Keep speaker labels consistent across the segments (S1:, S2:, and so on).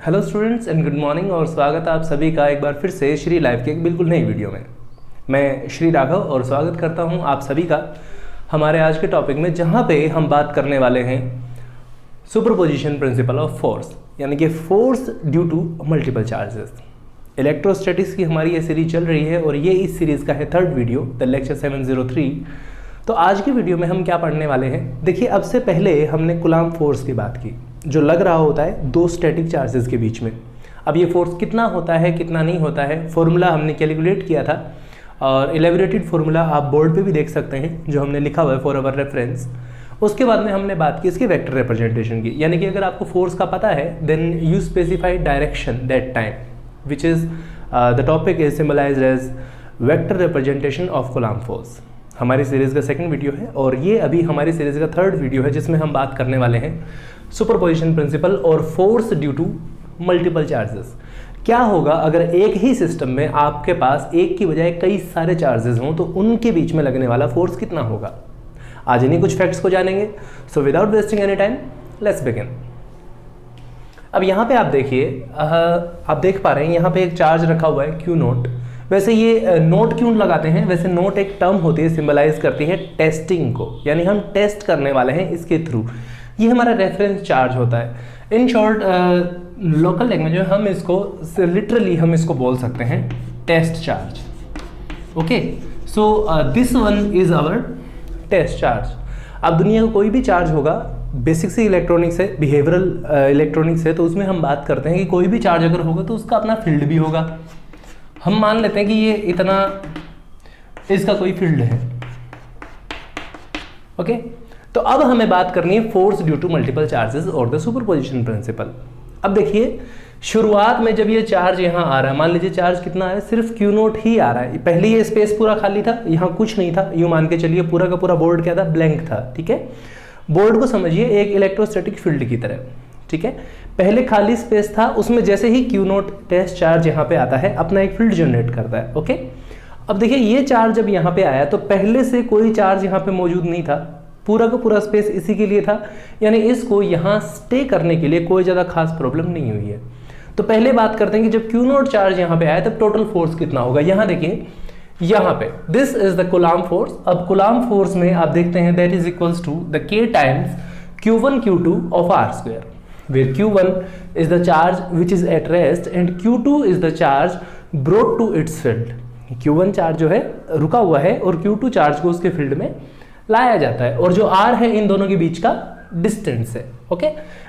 S1: Hello students and good morning और स्वागत है आप सभी का एक बार फिर से श्री लाइव के एक बिल्कुल नई वीडियो में। मैं श्री राघव और स्वागत करता हूं आप सभी का हमारे आज के टॉपिक में, जहां पे हम बात करने वाले हैं सुपरपोजिशन प्रिंसिपल ऑफ फोर्स, यानी कि force due to multiple charges. Electrostatics की हमारी ये सीरीज चल रही है और ये इस सीरीज़ का है थर्ड वीडियो, द लेक्चर 703। तो आज की वीडियो में हम क्या पढ़ने वाले हैं, देखिए अब से पहले हमने कूलम्ब फोर्स की बात की, जो लग रहा होता है दो स्टैटिक चार्जेस के बीच में। अब ये फोर्स कितना होता है कितना नहीं होता है, फॉर्मूला हमने कैलकुलेट किया था और एलेबोरेटेड फार्मूला आप बोर्ड पे भी देख सकते हैं जो हमने लिखा हुआ है फॉर अवर रेफरेंस। उसके बाद में हमने बात की इसकी वेक्टर रिप्रेजेंटेशन की, यानी कि अगर आपको फोर्स का पता है then you specify direction that time which is the topic is symbolized as vector representation of Coulomb force. हमारी सीरीज़ का सेकंड वीडियो है और ये अभी हमारी सीरीज़ का थर्ड वीडियो है, जिसमें हम बात करने वाले हैं सुपरपोजिशन प्रिंसिपल और force due to multiple charges. क्या होगा अगर एक ही सिस्टम में आपके पास एक की बजाय कई सारे चार्जेस हों, तो उनके बीच में लगने वाला फोर्स कितना होगा। आज इन्हीं कुछ फैक्ट्स को जानेंगे। So without wasting any time let's begin. अब यहाँ पे आप देखिए, आप देख पा रहे हैं यहाँ पे एक चार्ज रखा हुआ है क्यू नोट। वैसे ये नोट क्यों लगाते हैं, वैसे नोट एक टर्म होती है, सिंबलाइज करती है टेस्टिंग को, यानी हम टेस्ट करने वाले हैं इसके थ्रू। ये हमारा रेफरेंस चार्ज होता है। इन शॉर्ट लोकल लैंग्वेज में हम इसको लिटरली हम इसको बोल सकते हैं test charge. Okay, so this one is our test charge. अब दुनिया का कोई भी चार्ज होगा, बेसिक से इलेक्ट्रॉनिक्स है, बिहेवियरल इलेक्ट्रॉनिक्स है, तो उसमें हम बात करते हैं कि कोई भी चार्ज अगर होगा तो उसका अपना फील्ड भी होगा। हम मान लेते हैं कि ये इतना इसका कोई फील्ड है। ओके, तो अब हमें बात करनी है force due to multiple charges और द सुपरपोजिशन प्रिंसिपल। अब देखिए शुरुआत में जब ये चार्ज यहाँ आ रहा है, मान लीजिए चार्ज कितना है, सिर्फ क्यू नोट ही आ रहा है। पहले ये स्पेस पूरा खाली था, यहाँ कुछ नहीं था, यूँ मान के चलिए पूरा का पूरा बोर्ड क्या था, ब्लैंक था। ठीक है, बोर्ड को समझिए एक इलेक्ट्रोस्टैटिक फील्ड की तरह। ठीक है, पहले खाली स्पेस था, उसमें जैसे ही क्यू नोट टेस्ट चार्ज यहाँ पे आता है अपना एक फील्ड जनरेट करता है। ओके, अब देखिए ये चार्ज जब यहाँ पे आया तो पहले से कोई चार्ज यहाँ पे मौजूद नहीं था, पूरा का पूरा स्पेस इसी के लिए था, यानी इसको यहाँ स्टे करने के लिए कोई ज़्यादा खास प्रॉब्लम नहीं हुई है। तो पहले बात करते हैं कि जब क्यू नोट चार्ज यहाँ पे आया तब टोटल फोर्स कितना होगा। यहाँ देखिए, यहाँ पे this is the Coulomb force. अब कूलम्ब फोर्स में आप देखते हैं that is equals to the k times q1 q2 of r square, where q1 is the charge which is at rest and q2 is the charge brought to its field। q1 charge जो है रुका हुआ है और q2 charge को उसके field में लाया जाता है, और जो r है इन दोनों के बीच का डिस्टेंस है। ओके,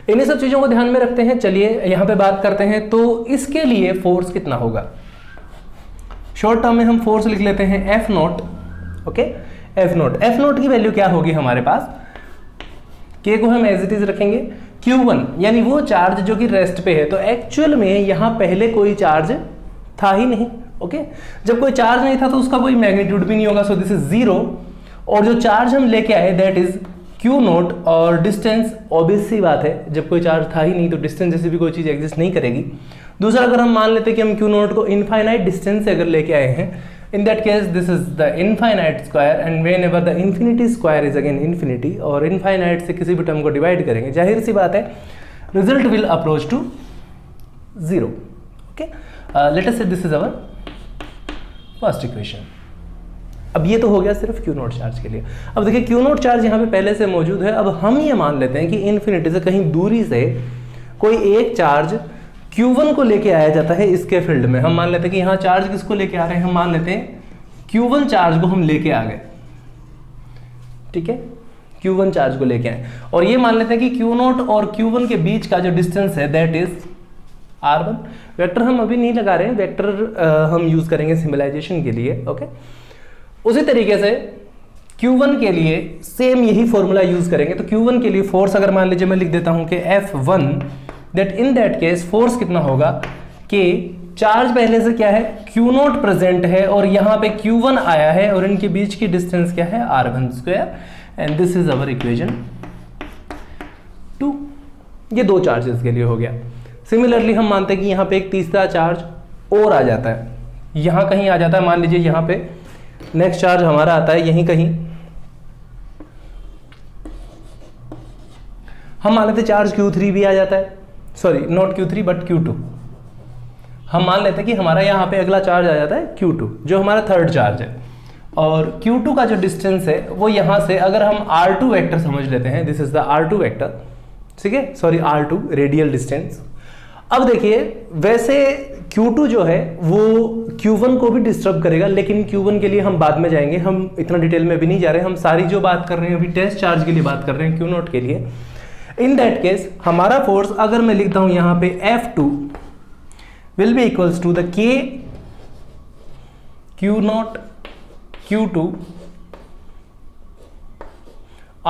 S1: इन्हीं सब चीजों को ध्यान में रखते हैं। चलिए यहाँ पे बात करते हैं, तो इसके लिए फोर्स कितना होगा। शॉर्ट टर्म में हम फोर्स लिख लेते हैं F note. Okay, F note की वैल्यू क्या होगी हमारे पास, के को हम एज इट इज रखेंगे Q1, यानी वो चार्ज जो कि रेस्ट पे है। तो एक्चुअल में यहाँ पहले कोई चार्ज था ही नहीं। ओके, जब कोई चार्ज नहीं था तो उसका कोई मैग्नीट्यूड भी नहीं होगा, सो दिस इज 0। और जो चार्ज हम लेके आए दैट इज Q नोट, और डिस्टेंस ऑब्वियस सी बात है, जब कोई चार्ज था ही नहीं तो डिस्टेंस जैसी भी कोई चीज एग्जिस्ट नहीं करेगी। दूसरा, अगर हम मान लेते हैं कि हम Q नोट को इनफाइनाइट डिस्टेंस से अगर लेके आए हैं, in that case this is the infinite square, and whenever the infinity square is again infinity, और infinite से किसी भी टर्म को डिवाइड करेंगे, जाहिर सी बात है result will approach to 0। okay, let us say this is our first equation। अब ये तो हो गया सिर्फ क्यू नोट चार्ज के लिए। अब देखिए क्यू नोट चार्ज यहाँ पे पहले से मौजूद है। अब हम ये मान लेते हैं कि इन्फिनिटी से कहीं दूरी से कोई एक चार्ज Q1 को लेके आया जाता है इसके फील्ड में। हम मान लेते हैं कि यहाँ चार्ज किसको लेके आ रहे हैं, हम मान लेते हैं Q1 चार्ज को हम लेके आ गए। ठीक है, Q1 चार्ज को लेके आए, और ये मान लेते हैं कि Q नोट और Q1 के बीच का जो डिस्टेंस है दैट इज R1। वेक्टर हम अभी नहीं लगा रहे हैं, वेक्टर हम यूज करेंगे सिंबलाइजेशन के लिए। ओके, उसी तरीके से Q1 के लिए सेम यही फॉर्मूला यूज करेंगे। तो Q1 के लिए फोर्स अगर मान लीजिए मैं लिख देता हूं कि F1, that in that case force कितना होगा कि चार्ज पहले से क्या है Q नोट प्रेजेंट है और यहाँ पे Q1 आया है और इनके बीच की डिस्टेंस क्या है R1 square, and this is our equation 2। ये दो चार्जेस के लिए हो गया। सिमिलरली हम मानते हैं कि यहाँ पे एक तीसरा चार्ज और आ जाता है, यहाँ कहीं आ जाता है। मान लीजिए यहाँ पे नेक्स्ट चार्ज हमारा आता है यहीं कहीं, हम मान लेते चार्ज Q3 भी आ जाता है। Sorry not Q3 but Q2, हम मान लेते हैं कि हमारा यहाँ पे अगला चार्ज आ जाता है Q2 जो हमारा थर्ड चार्ज है, और Q2 का जो डिस्टेंस है वो यहाँ से अगर हम R2 वेक्टर समझ लेते हैं, this is the R2 vector, ठीक है, सॉरी R2 रेडियल डिस्टेंस। अब देखिए वैसे Q2 जो है वो Q1 को भी डिस्टर्ब करेगा, लेकिन Q1 के लिए हम बाद में जाएंगे, हम इतना डिटेल में भी नहीं जा रहे हैं, हम सारी जो बात कर रहे हैं अभी टेस्ट चार्ज के लिए बात कर रहे हैं, Q0 के लिए। इन दैट केस हमारा फोर्स अगर मैं लिखता हूं यहाँ पे F2 will be equals to the K Q0 Q2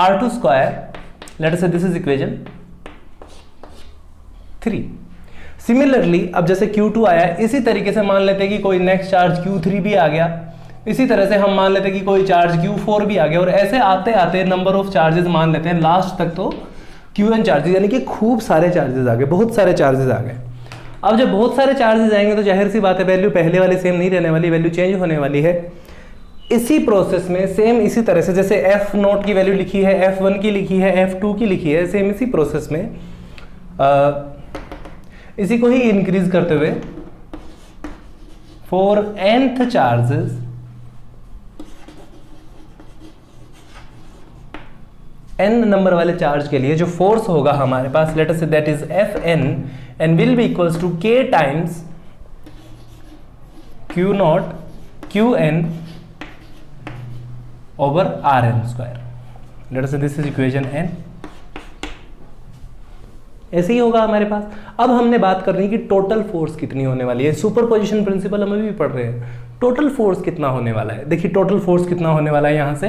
S1: R2 square, let us say this is equation 3। Similarly अब जैसे Q2 आया, इसी तरीके से मान लेते हैं कि कोई नेक्स्ट चार्ज Q3 भी आ गया, इसी तरह से हम मान लेते हैं कि कोई चार्ज Q4 भी आ गया, और ऐसे आते आते नंबर ऑफ चार्जेस मान लेते हैं लास्ट तक तो Qn चार्जेस, यानी कि खूब सारे चार्जेस आ गए, बहुत सारे चार्जेस आ गए। अब जब बहुत सारे चार्जेस आएंगे तो जाहिर सी बात है वैल्यू पहले वाली सेम नहीं रहने वाली, वैल्यू चेंज होने वाली है। इसी प्रोसेस में सेम इसी तरह से जैसे F0 की वैल्यू लिखी है, F1 की लिखी है, F2 की लिखी है, सेम इसी प्रोसेस में इसी को ही इंक्रीज करते हुए for nth charges n number वाले चार्ज के लिए जो फोर्स होगा हमारे पास, let us say that is Fn and will be equals to K times Q0 Qn over Rn square, let us say this is equation n। ऐसे ही होगा हमारे पास। अब हमने बात करनी है कि टोटल फोर्स कितनी होने वाली है, सुपरपोजिशन प्रिंसिपल हम अभी भी पढ़ रहे हैं, टोटल फोर्स कितना होने वाला है। देखिए टोटल फोर्स कितना होने वाला है, यहाँ से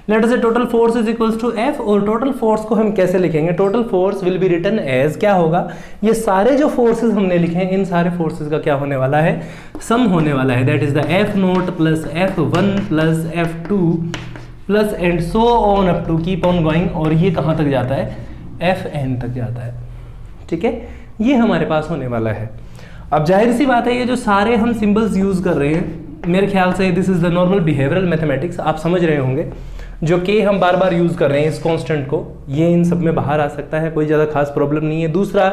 S1: let us say total force is equals to F, और टोटल फोर्स को हम कैसे लिखेंगे, total force will be written as, क्या होगा, ये सारे जो फोर्सेस हमने लिखे हैं इन सारे फोर्सेस का क्या होने वाला है, सम होने वाला है, that is the F0 plus F1 plus F2 plus and so on up to keep on going, और ये कहाँ तक जाता है, Fn तक जाता है, ठीक है, ये हमारे पास होने वाला है। अब जाहिर सी बात है ये जो सारे हम सिंबल्स यूज कर रहे हैं, मेरे ख्याल से this is the normal behavioural mathematics, आप समझ रहे होंगे, जो K हम बार बार यूज कर रहे हैं इस कांस्टेंट को, ये इन सब में बाहर आ सकता है, कोई ज़्यादा खास प्रॉब्लम नहीं है। दूसरा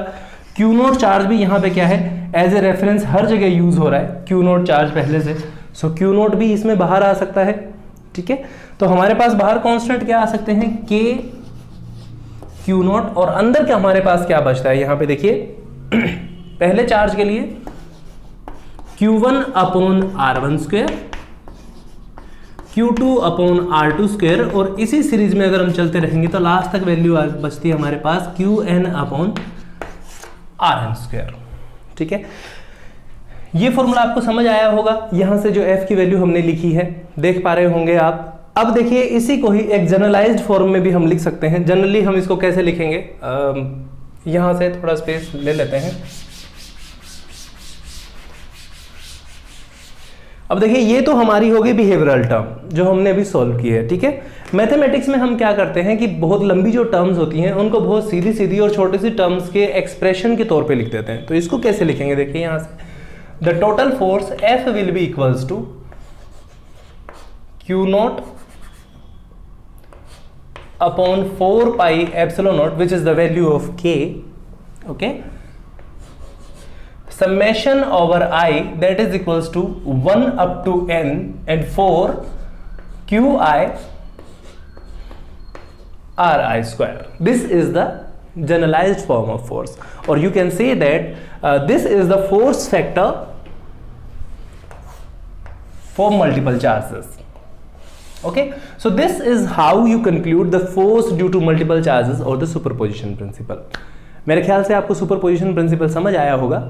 S1: Q0 चार्ज भी यहाँ पे क्या है, एज ए रेफरेंस हर जगह यूज हो रहा है Q0 चार्ज पहले से, सो Q0 भी इसमें बाहर आ सकता है, ठीक है। तो हमारे पास बाहर कांस्टेंट क्या आ सकते हैं, K Q0, और अंदर क्या हमारे पास क्या बचता है, यहाँ पे देखिए पहले चार्ज के लिए Q1 upon R1 square, Q2 upon R2 square, और इसी सीरीज में अगर हम चलते रहेंगे तो लास्ट तक वैल्यू बचती है हमारे पास Qn अपॉन Rn स्क्वायर, ठीक है। ये फॉर्मूला आपको समझ आया होगा, यहां से जो F की वैल्यू हमने लिखी है देख पा रहे होंगे आप। अब देखिए इसी को ही एक जनरलाइज्ड फॉर्म में भी हम लिख सकते हैं। जनरली हम इसको कैसे लिखेंगे, यहां से थोड़ा स्पेस ले लेते हैं। अब देखिए ये तो हमारी होगी बिहेवियरल टर्म जो हमने अभी सॉल्व की है, ठीक है। मैथमेटिक्स में हम क्या करते हैं कि बहुत लंबी जो टर्म्स होती हैं उनको बहुत सीधी सीधी और छोटी सी टर्म्स के एक्सप्रेशन के तौर पे लिख देते हैं। तो इसको कैसे लिखेंगे, देखिए यहां से the total force F will be equals to Q0 upon 4 pi epsilon naught, which is the value of K, okay, summation over I, that is equals to 1 up to n and 4 Qi Ri square. This is the generalized form of force, or you can say that this is the force factor for multiple charges. Okay, so this is how you conclude the force due to multiple charges or the superposition principle. मेरे ख्याल से आपको superposition principle समझ आया होगा,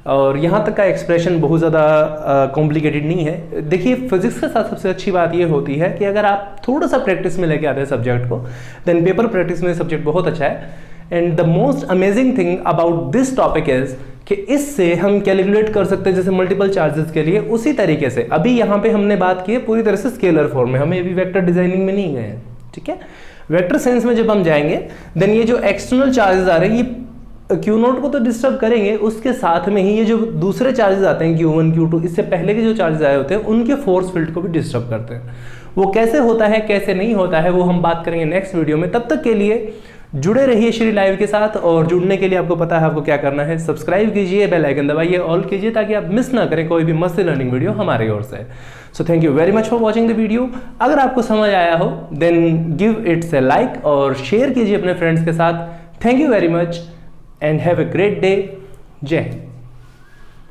S1: और यहाँ तक का एक्सप्रेशन बहुत ज़्यादा कॉम्प्लिकेटेड नहीं है। देखिए फिजिक्स के साथ सबसे अच्छी बात ये होती है कि अगर आप थोड़ा सा प्रैक्टिस में लेके आते हैं सब्जेक्ट को, देन पेपर प्रैक्टिस में सब्जेक्ट बहुत अच्छा है। And the most amazing thing about this topic is कि इससे हम कैलकुलेट कर सकते हैं जैसे मल्टीपल चार्जेस के लिए, उसी तरीके से अभी यहाँ पे हमने बात की है पूरी तरह से स्केलर फॉर्म में, हमें अभी वेक्टर डिजाइनिंग में नहीं गए हैं, ठीक है। वेक्टर सेंस में जब हम जाएंगे देन ये जो एक्सटर्नल चार्जेस आ रहे हैं ये Q0 को तो डिस्टर्ब करेंगे, उसके साथ में ही ये जो दूसरे चार्जेस आते हैं Q1 Q2 इससे पहले के जो चार्जेस आए होते हैं उनके फोर्स फील्ड को भी डिस्टर्ब करते हैं। वो कैसे होता है कैसे नहीं होता है वो हम बात करेंगे नेक्स्ट वीडियो में। तब तक के लिए जुड़े रहिए श्री लाइव के साथ, और जुड़ने के लिए आपको पता है आपको क्या करना है, सब्सक्राइब कीजिए, बेल आइकन दबाइए, ऑल कीजिए, ताकि आप मिस ना करें कोई भी मस्त लर्निंग वीडियो हमारी ओर से। So thank you very much for watching the video. अगर आपको समझ आया हो then give its a like और शेयर कीजिए अपने फ्रेंड्स के साथ। Thank you very much and have a great day. जय हिंद।